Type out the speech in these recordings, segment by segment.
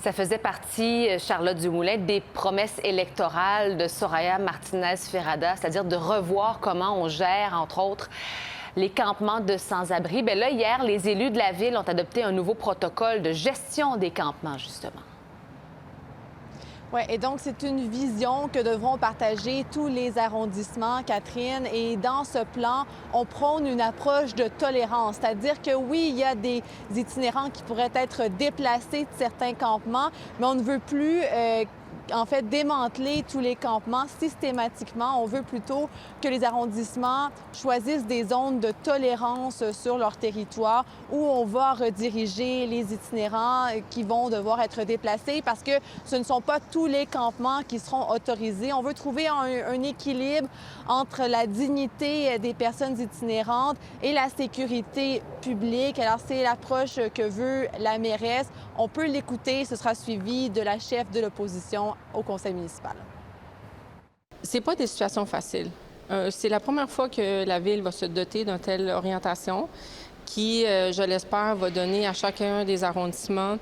Ça faisait partie, Charlotte Dumoulin, des promesses électorales de Soraya Martinez-Ferrada, c'est-à-dire de revoir comment on gère, entre autres, les campements de sans-abri. Bien là, hier, les élus de la Ville ont adopté un nouveau protocole de gestion des campements, justement. Oui, et donc c'est une vision que devront partager tous les arrondissements, Catherine. Et dans ce plan, on prône une approche de tolérance, c'est-à-dire que oui, il y a des itinérants qui pourraient être déplacés de certains campements, mais on ne veut plus en fait, démanteler tous les campements systématiquement. On veut plutôt que les arrondissements choisissent des zones de tolérance sur leur territoire où on va rediriger les itinérants qui vont devoir être déplacés parce que ce ne sont pas tous les campements qui seront autorisés. On veut trouver un équilibre entre la dignité des personnes itinérantes et la sécurité publique. Alors, c'est l'approche que veut la mairesse. On peut l'écouter. Ce sera suivi de la chef de l'opposition au conseil municipal. C'est pas des situations faciles. C'est la première fois que la Ville va se doter d'une telle orientation qui, je l'espère, va donner à chacun des arrondissements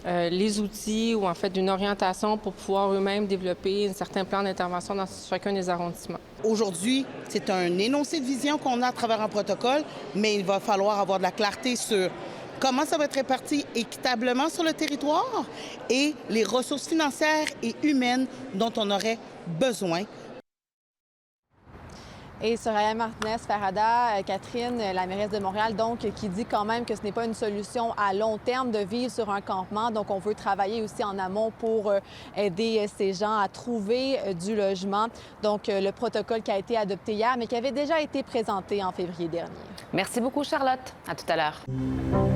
les outils ou en fait une orientation pour pouvoir eux-mêmes développer un certain plan d'intervention dans chacun des arrondissements. Aujourd'hui, c'est un énoncé de vision qu'on a à travers un protocole, mais il va falloir avoir de la clarté sur comment ça va être réparti équitablement sur le territoire et les ressources financières et humaines dont on aurait besoin. Et Soraya Martinez-Ferrada, Catherine, la mairesse de Montréal, donc, qui dit quand même que ce n'est pas une solution à long terme de vivre sur un campement. Donc, on veut travailler aussi en amont pour aider ces gens à trouver du logement. Donc, le protocole qui a été adopté hier, mais qui avait déjà été présenté en février dernier. Merci beaucoup, Charlotte. À tout à l'heure.